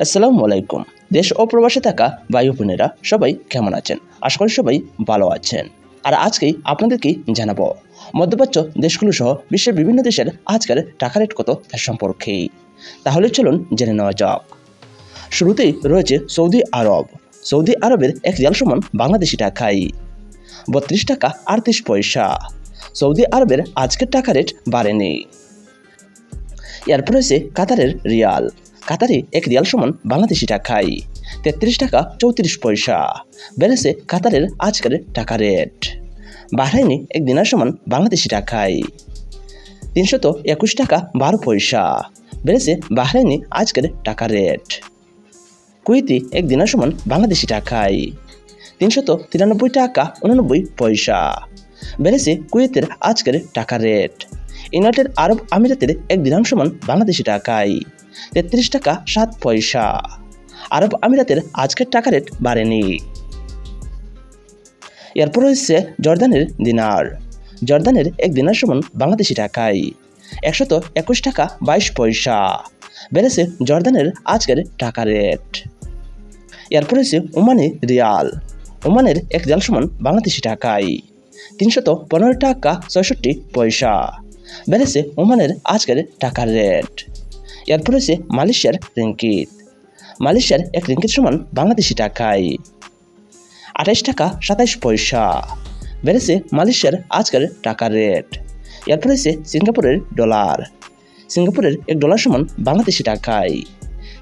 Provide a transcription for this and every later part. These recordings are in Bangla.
আসসালামু আলাইকুম। দেশ ও প্রবাসে থাকা ভাই ও বোনেরা সবাই কেমন আছেন? আশা করি সবাই ভালো আছেন। আর আজকেই আপনাদেরকে জানাবো মধ্যপ্রাচ্য দেশগুলো সহ বিশ্বের বিভিন্ন দেশের আজকের টাকা রেট কত তার সম্পর্কে। তাহলে চলুন জেনে নেওয়া যাক। শুরুতেই রয়েছে সৌদি আরব। সৌদি আরবের এক রিয়াল সমান বাংলাদেশি টাকায় 32 টাকা 38 পয়সা। সৌদি আরবের আজকের টাকা রেট বাড়েনি। এরপর রয়েছে কাতারের রিয়াল। কাতারে এক রিয়াল সমান বাংলাদেশি টাকায় 33 টাকা 34 পয়সা। বেড়েছে কাতারের আজকের টাকা রেট। বাহরাইনে এক দিনার সমান বাংলাদেশি টাকায় 321 টাকা 12 পয়সা। বেড়েছে বাহরাইনে আজকের টাকা রেট। কুয়েতে এক দিনার সমান বাংলাদেশি টাকায় 393 টাকা 89 পয়সা। বেড়েছে কুয়েতের আজকের টাকা রেট। ইউনাইটেড আরব আমিরাতের এক দিরহাম সমান বাংলাদেশি টাকায় 33 টাকা 7 পয়সা। আরব আমিরাতের আজকের টাকা রেট বাড়েনি। এরপর রয়েছে জর্দানের দিনার। জর্দানের এক দিনার সমান বাংলাদেশি টাকায় 121 টাকা 22 পয়সা। বেড়েছে জর্দানের আজকের টাকা রেট। এরপর রয়েছে ওমানের রিয়াল। ওমানের এক রিয়াল সমান বাংলাদেশি টাকায় 315 টাকা 66 পয়সা। বেড়েছে ওমানের আজকের টাকা রেট। এরপর রয়েছে মালয়েশিয়ার রিঙ্গিত। মালয়েশিয়ার এক রিঙ্গিত সমান বাংলাদেশি টাকায় 28 টাকা 27 পয়সা। বেড়েছে মালয়েশিয়ার আজকের টাকা রেট। এরপর রয়েছে সিঙ্গাপুরের ডলার। সিঙ্গাপুরের এক ডলার সমান বাংলাদেশি টাকায়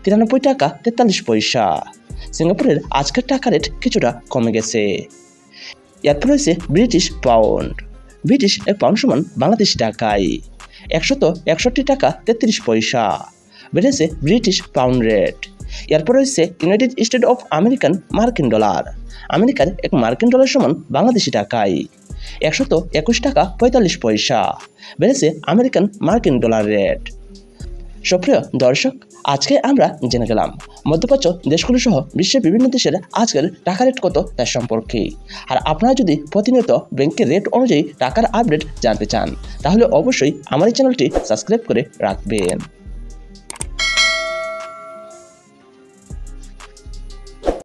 93 টাকা 43 পয়সা। সিঙ্গাপুরের আজকের টাকা রেট কিছুটা কমে গেছে। এরপর রয়েছে ব্রিটিশ পাউন্ড। ব্রিটিশ এক পাউন্ড সমান বাংলাদেশি টাকায় 161 টাকা 33 পয়সা। বেড়েছে ব্রিটিশ পাউন্ড রেট। এরপর রয়েছে ইউনাইটেড স্টেট অফ আমেরিকান মার্কিন ডলার। আমেরিকার এক মার্কিন ডলার সমান বাংলাদেশি টাকায় 121 টাকা 45 পয়সা। বেড়েছে আমেরিকান মার্কিন ডলার রেট। সুপ্রিয় দর্শক, আজকে আমরা জেনে গেলাম মধ্যপ্রাচ্য দেশগুলো সহ বিশ্বের বিভিন্ন দেশের আজকের টাকা রেট কত তার সম্পর্কে। আর আপনারা যদি প্রতিনিয়ত ব্যাংকের রেট অনুযায়ী টাকার আপডেট জানতে চান তাহলে অবশ্যই আমার এই চ্যানেলটি সাবস্ক্রাইব করে রাখবেন।